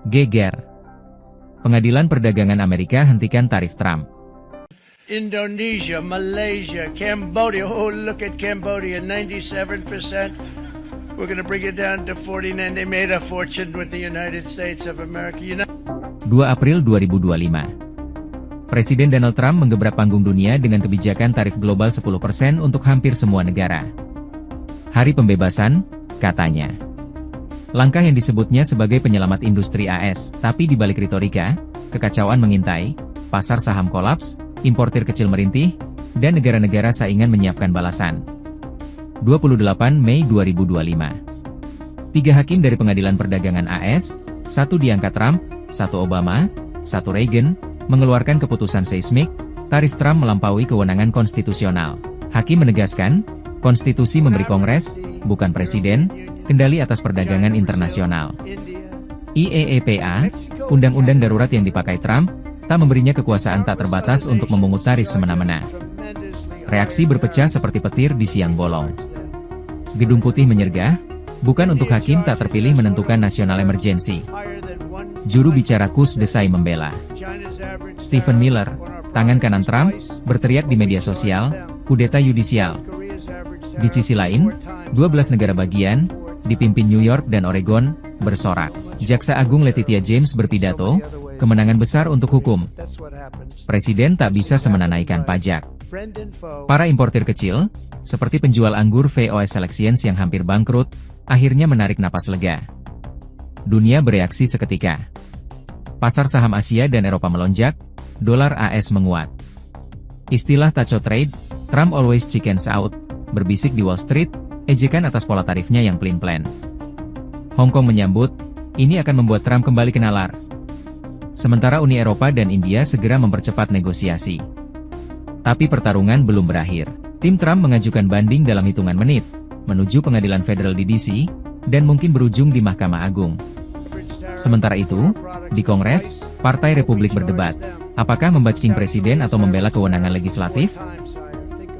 Geger. Pengadilan Perdagangan Amerika hentikan tarif Trump. Indonesia, Malaysia, Cambodia. Oh, look at Cambodia, 97%. We're going to bring it down to 49. They made a fortune with the United States of America. 2 April 2025. Presiden Donald Trump menggebrak panggung dunia dengan kebijakan tarif global 10% untuk hampir semua negara. Hari pembebasan, katanya. Langkah yang disebutnya sebagai penyelamat industri AS, tapi di balik retorika, kekacauan mengintai, pasar saham kolaps, importir kecil merintih, dan negara-negara saingan menyiapkan balasan. 28 Mei 2025. 3 hakim dari Pengadilan Perdagangan AS, 1 diangkat Trump, 1 Obama, 1 Reagan, mengeluarkan keputusan seismik, tarif Trump melampaui kewenangan konstitusional. Hakim menegaskan, konstitusi memberi Kongres, bukan Presiden, kendali atas perdagangan internasional. IEEPA, undang-undang darurat yang dipakai Trump, tak memberinya kekuasaan tak terbatas untuk memungut tarif semena-mena. Reaksi berpecah seperti petir di siang bolong. Gedung Putih menyergah, bukan untuk hakim tak terpilih menentukan national emergency. Juru bicara Kus Desai membela. Stephen Miller, tangan kanan Trump, berteriak di media sosial, kudeta yudisial. Di sisi lain, 12 negara bagian, dipimpin New York dan Oregon, bersorak. Jaksa Agung Letitia James berpidato, kemenangan besar untuk hukum. Presiden tak bisa semena naikkan pajak. Para importir kecil, seperti penjual anggur VOS Selections yang hampir bangkrut, akhirnya menarik napas lega. Dunia bereaksi seketika. Pasar saham Asia dan Eropa melonjak, dolar AS menguat. Istilah taco trade, Trump always chickens out, berbisik di Wall Street, ejekan atas pola tarifnya yang pelin-pelan. Hong Kong menyambut, ini akan membuat Trump kembali ke nalar. Sementara Uni Eropa dan India segera mempercepat negosiasi. Tapi pertarungan belum berakhir. Tim Trump mengajukan banding dalam hitungan menit, menuju pengadilan federal di DC, dan mungkin berujung di Mahkamah Agung. Sementara itu, di Kongres, Partai Republik berdebat, apakah membacking presiden atau membela kewenangan legislatif?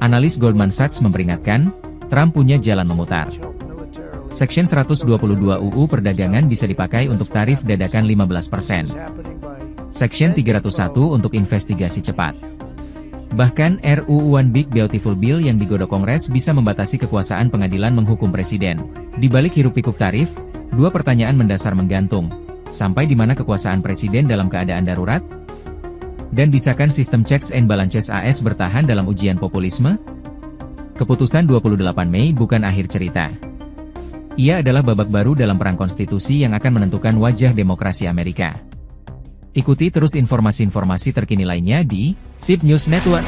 Analis Goldman Sachs memperingatkan, Trump punya jalan memutar. Section 122 UU Perdagangan bisa dipakai untuk tarif dadakan 15%. Section 301 untuk investigasi cepat. Bahkan RUU One Big Beautiful Bill yang digodok Kongres bisa membatasi kekuasaan pengadilan menghukum presiden. Di balik hiruk-pikuk tarif, 2 pertanyaan mendasar menggantung. Sampai di mana kekuasaan presiden dalam keadaan darurat? Dan bisakah sistem checks and balances AS bertahan dalam ujian populisme? Keputusan 28 Mei bukan akhir cerita. Ia adalah babak baru dalam perang konstitusi yang akan menentukan wajah demokrasi Amerika. Ikuti terus informasi-informasi terkini lainnya di SIP News Network.